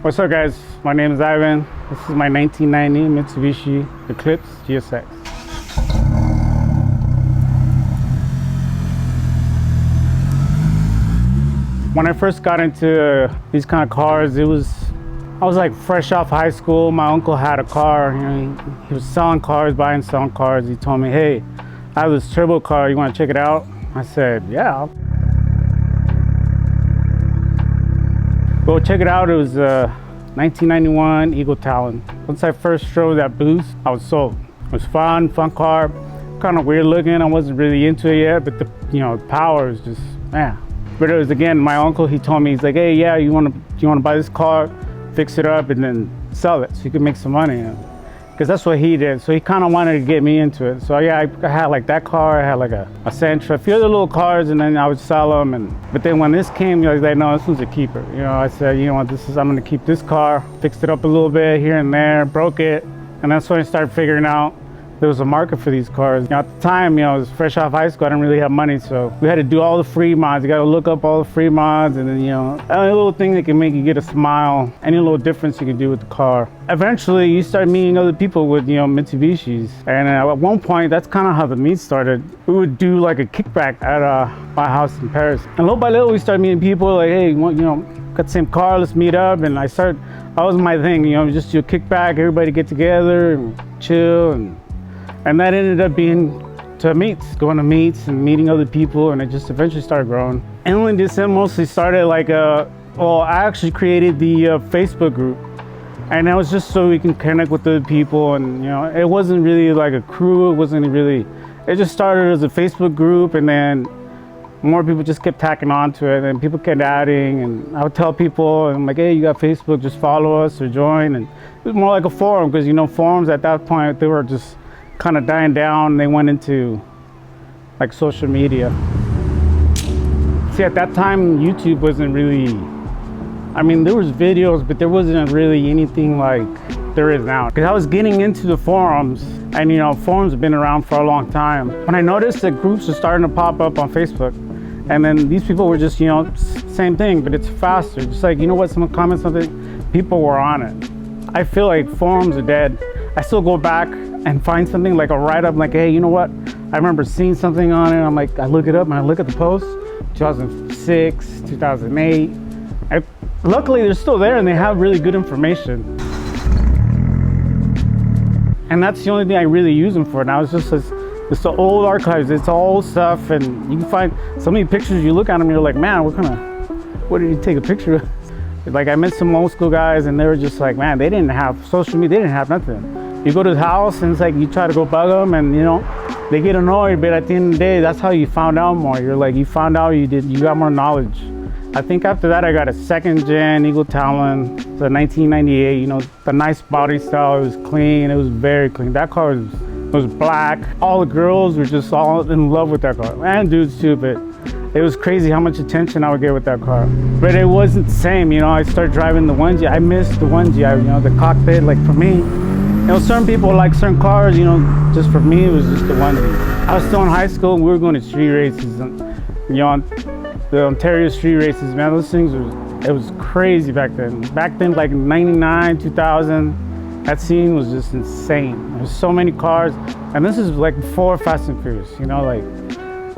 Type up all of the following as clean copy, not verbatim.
What's up, guys? My name is Ivan. This is my 1990 Mitsubishi Eclipse GSX. When I first got into these kind of cars, I was like fresh off high school. My uncle had a car. He was selling cars, buying and selling cars. He told me, "Hey, I have this turbo car. You want to check it out?" I said, "Yeah." Go check it out. It was a 1991 Eagle Talon. Once I first drove that boost, I was sold. It was fun car, kind of weird looking. I wasn't really into it yet, but the power is just, man. But it was, again, my uncle, he told me, he's like, "Hey, yeah, you want to buy this car, fix it up, and then sell it so you can make some money." Because that's what he did. So he kind of wanted to get me into it. So yeah, I had like that car. I had like a Sentra, a few other little cars, and then I would sell them. But then when this came, I was like, "No, this one's a keeper." I said, "You know what? I'm going to keep this car." Fixed it up a little bit here and there, broke it, and that's when I started figuring out there was a market for these cars. At the time, I was fresh off high school. I didn't really have money, so we had to do all the free mods. You got to look up all the free mods, and then any little thing that can make you get a smile, any little difference you can do with the car. Eventually, you start meeting other people with Mitsubishis, and at one point, that's kind of how the meet started. We would do like a kickback at my house in Paris, and little by little, we started meeting people like, "Hey, got the same car, let's meet up." And that was my thing, just do a kickback, everybody get together and chill, and that ended up being going to meets and meeting other people, and it just eventually started growing. And DSM mostly started like I actually created the Facebook group, and that was just so we can connect with other people, and it wasn't really like a crew, it just started as a Facebook group, and then more people just kept tacking on to it, and people kept adding, and I would tell people, and I'm like, "Hey, you got Facebook, just follow us or join." And it was more like a forum, because forums at that point, they were just kind of dying down. They went into like social media. See, at that time, YouTube wasn't really, there was videos, but there wasn't really anything like there is now. Because I was getting into the forums, and forums have been around for a long time. When I noticed that groups are starting to pop up on Facebook, and then these people were just, same thing, but it's faster. Just like, someone comments something, people were on it. I feel like forums are dead. I still go back and find something like a write-up, like, "Hey, you know what? I remember seeing something on it." I'm like, I look it up and I look at the post, 2006, 2008. Luckily, they're still there and they have really good information. And that's the only thing I really use them for now. It's the old archives. It's all old stuff, and you can find so many pictures. You look at them, you're like, "Man, what did you take a picture of?" Like, I met some old school guys, and they were just like, man, they didn't have social media, they didn't have nothing. You go to the house, and it's like you try to go bug them, and they get annoyed. But at the end of the day, that's how you found out more. You found out you got more knowledge. I think after that, I got a second gen Eagle Talon. It's a 1998. The nice body style. It was clean. It was very clean. That car was black. All the girls were just all in love with that car, and dudes too. But it was crazy how much attention I would get with that car. But it wasn't the same. I started driving the 1G. I missed the 1G. The cockpit. Like, for me, certain people like certain cars. Just for me, it was just the 1G. I was still in high school, and we were going to street races. And, the Ontario street races, man, those things it was crazy back then. Back then, like 99, 2000, that scene was just insane. There's so many cars, and this is like before Fast and Furious. Like,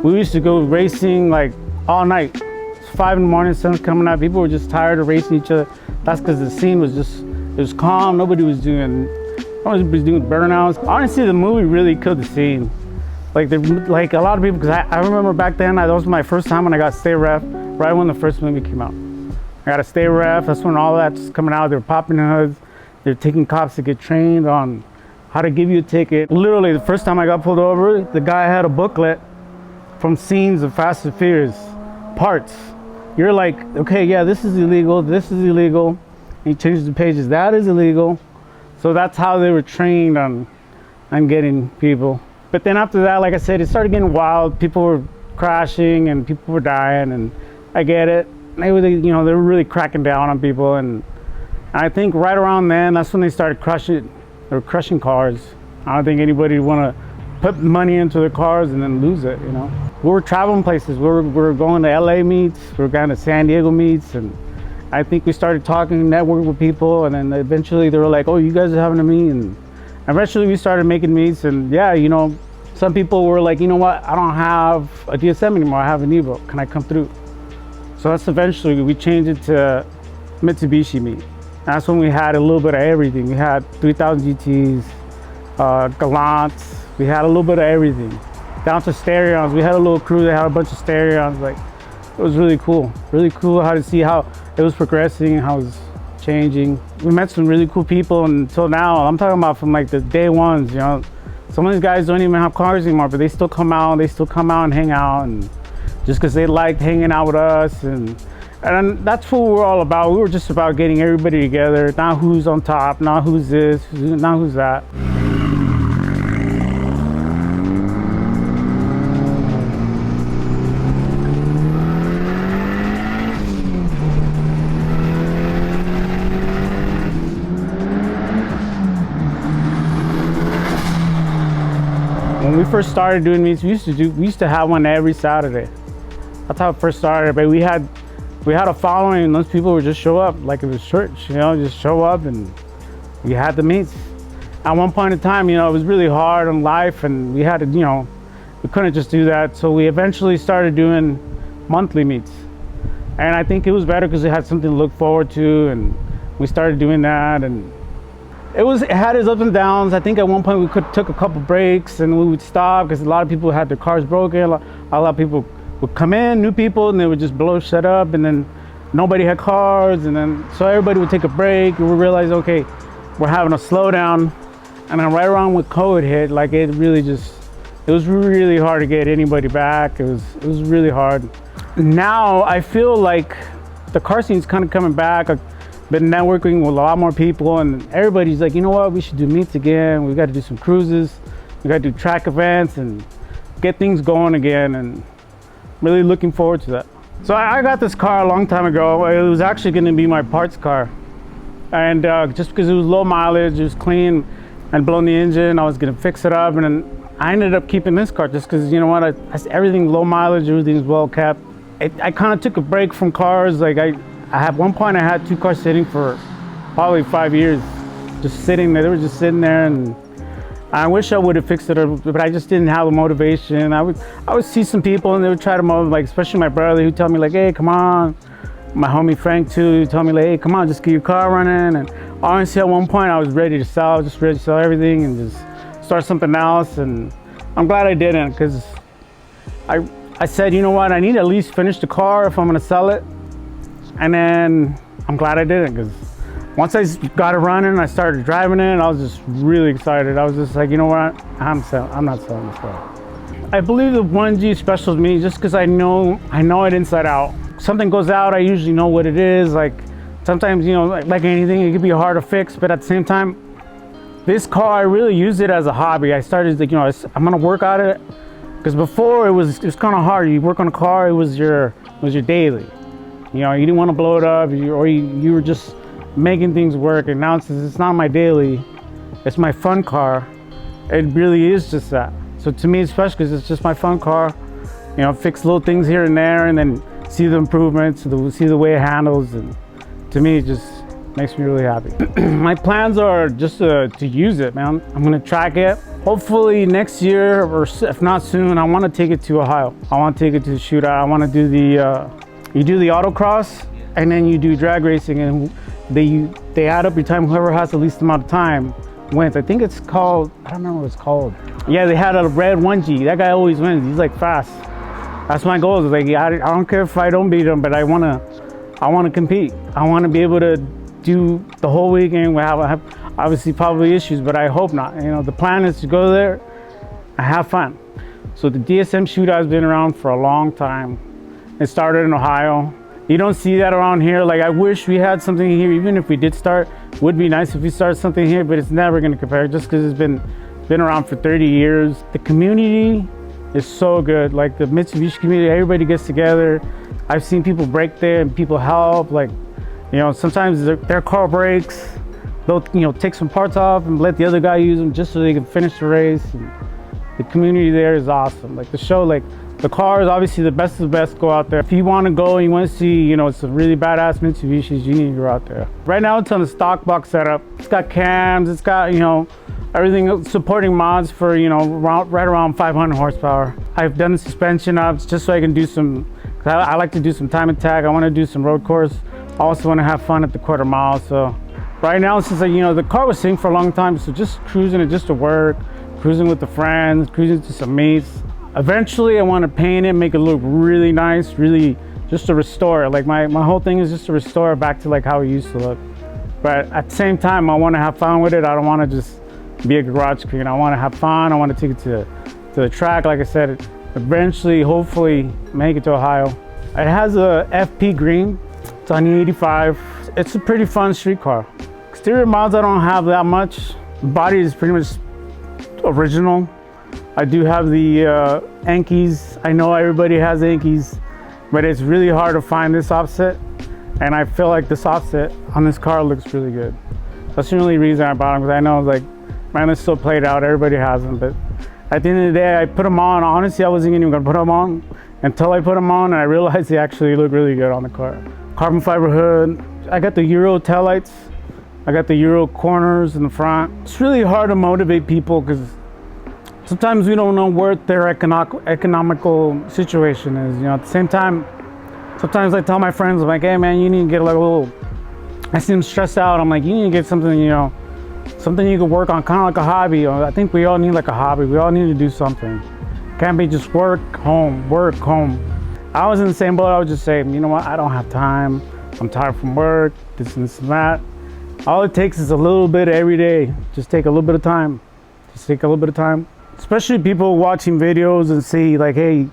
we used to go racing like all night. It's 5 in the morning, sun's coming out. People were just tired of racing each other. That's because the scene was it was calm. Nobody was doing burnouts. Honestly, the movie really killed the scene. Like a lot of people, because I remember back then, that was my first time when I got Stay Ref, right when the first movie came out. I got a Stay Ref. That's when all that's coming out. They were popping hoods. They're taking cops to get trained on how to give you a ticket. Literally, the first time I got pulled over, the guy had a booklet from scenes of Fast and Furious parts. You're like, okay, yeah, this is illegal. This is illegal. And he changes the pages. That is illegal. So that's how they were trained on getting people. But then after that, like I said, it started getting wild. People were crashing and people were dying, and I get it. They were really cracking down on people, and I think right around then, that's when they started crushing cars. I don't think anybody would want to put money into their cars and then lose it. We were traveling places. We were going to LA meets. We were going to San Diego meets, and I think we started talking, networking with people, and then eventually they were like, oh, you guys are having a meet, and eventually we started making meets. And yeah, you know, some people were like, you know what, I don't have a DSM anymore, I have an Evo, can I come through? So that's eventually, we changed it to Mitsubishi meet. That's when we had a little bit of everything. We had 3000 GTs, Gallants, we had a little bit of everything. Down to Stereons, we had a little crew that had a bunch of Stereons. Like, it was really cool how to see how it was progressing, how it was changing. We met some really cool people, and until now, I'm talking about from like the day ones, you know. Some of these guys don't even have cars anymore, but they still come out and hang out, and just because they liked hanging out with us. And that's what we're all about. We were just about getting everybody together, not who's on top, not who's this, not who's that. When we first started doing meets, we used to have one every Saturday. That's how it first started. But we had a following, and those people would just show up like it was church, you know, just show up, and we had the meets. At one point in time, you know, it was really hard on life, and we had to, you know, we couldn't just do that. So we eventually started doing monthly meets. And I think it was better because it had something to look forward to, and we started doing that. And it had its ups and downs. I think at one point we took a couple breaks and we would stop because a lot of people had their cars broken. A lot of people would come in, new people, and they would just blow shit up, and then nobody had cars, and then so everybody would take a break, and we realized, okay, we're having a slowdown. And then right around when COVID hit, like it was really hard to get anybody back. It was really hard. Now I feel like the car scene's kind of coming back. Been networking with a lot more people, and everybody's like, you know what, we should do meets again. We got to do some cruises, we got to do track events and get things going again, and really looking forward to that. So I got this car a long time ago. It was actually going to be my parts car, and just because it was low mileage, it was clean and blown the engine, I was going to fix it up. And then I ended up keeping this car just because, you know what, everything low mileage, everything's well kept. I kind of took a break from cars. Like at one point I had 2 cars sitting for probably 5 years, just sitting there. They were just sitting there, and I wish I would have fixed it, but I just didn't have the motivation. I would see some people and they would try to motivate, like especially my brother, who'd tell me like, hey, come on. My homie Frank too, he'd tell me like, hey, come on, just get your car running. And honestly, at one point I was ready to sell, just ready to sell everything and just start something else. And I'm glad I didn't, because I said, you know what, I need to at least finish the car if I'm gonna sell it. And then I'm glad I didn't, because once I got it running, I started driving it, I was just really excited. I was just like, you know what, I'm not selling this car. I believe the 1G specials me just because I know it inside out. Something goes out, I usually know what it is. Like sometimes, you know, like anything, it can be hard to fix, but at the same time, this car, I really use it as a hobby. I started like, you know, I'm gonna work on it, because before it was kind of hard. You work on a car, it was your daily. You know, you didn't want to blow it up, you were just making things work. And now it's not my daily, it's my fun car. It really is just that. So to me, it's special because it's just my fun car. You know, fix little things here and there, and then see the improvements, see the way it handles, and to me, it just makes me really happy. My plans are just to use it, man. I'm gonna track it. Hopefully next year, or if not soon, I want to take it to Ohio. I want to take it to the shootout. I want to do you do the autocross, and then you do drag racing, and they add up your time. Whoever has the least amount of time wins. I think it's called, I don't remember what it's called. Yeah, they had a red 1G. That guy always wins. He's like fast. That's my goal. Is like, I don't care if I don't beat him, but I wanna compete. I wanna be able to do the whole weekend. We have obviously probably issues, but I hope not. You know, the plan is to go there and have fun. So the DSM shootout has been around for a long time. It started in Ohio. You don't see that around here. Like, I wish we had something here. Even if we did start, would be nice if we started something here, but it's never gonna compare just because it's been around for 30 years. The community is so good. Like the Mitsubishi community, everybody gets together. I've seen people break there and people help. Like, you know, sometimes their car breaks, they'll, you know, take some parts off and let the other guy use them just so they can finish the race. And the community there is awesome. Like the show, like The car is obviously the best of the best. Go out there. If you want to go and you want to see, you know, it's a really badass Mitsubishis, you need to go out there. Right now it's on the stock box setup. It's got cams, it's got, you know, everything supporting mods for, you know, right around 500 horsepower. I've done the suspension ups just so I can do some, I like to do some time attack. I want to do some road course. I also want to have fun at the quarter mile. So right now, since you know, the car was sitting for a long time, so just cruising it just to work, cruising with the friends, cruising to some meets. Eventually I want to paint it, make it look really nice, really just to restore it. Like my whole thing is just to restore it back to like how it used to look. But at the same time, I want to have fun with it. I don't want to just be a garage screen. I want to have fun. I want to take it to the track. Like I said, eventually, hopefully make it to Ohio. It has a FP green. It's on the 85. It's a pretty fun street car. Exterior mods I don't have that much. The body is pretty much original. I do have the Yankees. I know everybody has Yankees, but it's really hard to find this offset. And I feel like this offset on this car looks really good. That's the only reason I bought them, because I know like, man, it's still played out. Everybody has them, but at the end of the day, I put them on. Honestly, I wasn't even gonna put them on until I put them on, and I realized they actually look really good on the car. Carbon fiber hood. I got the Euro taillights. I got the Euro corners in the front. It's really hard to motivate people because sometimes we don't know what their economical situation is. You know, at the same time, sometimes I tell my friends, I'm like, hey man, you need to get like a little, I see them stressed out. I'm like, you need to get something, you know, something you can work on, kind of like a hobby. I think we all need like a hobby. We all need to do something. Can't be just work, home, work, home. I was in the same boat. I was just saying, you know what, I don't have time. I'm tired from work, this and that. All it takes is a little bit every day. Just take a little bit of time. Just take a little bit of time. Especially people watching videos and see like, hey,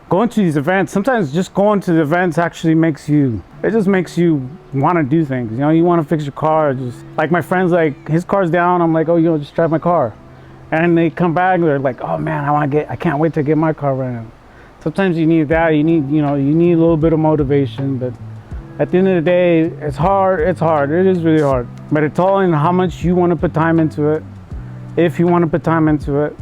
going to these events, sometimes just going to the events actually makes you, it just makes you want to do things. You know, you want to fix your car. Just like my friends, like his car's down. I'm like, oh, you know, just drive my car. And they come back, they're like, oh man, I can't wait to get my car running. Sometimes you need that. You need, you know, you need a little bit of motivation, but at the end of the day, it's hard. It's hard. It is really hard. But it's all in how much you want to put time into it. If you want to put time into it.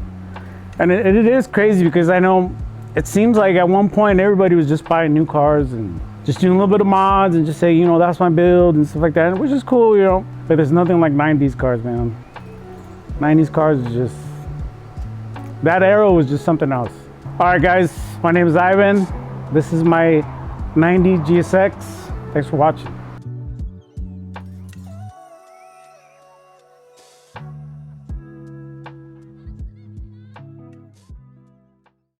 And it is crazy because I know it seems like at one point everybody was just buying new cars and just doing a little bit of mods and just say, you know, that's my build and stuff like that, which is cool, you know. But there's nothing like 90s cars, man. 90s cars is just, that era was just something else. All right, guys, my name is Ivan. This is my 90 GSX. Thanks for watching.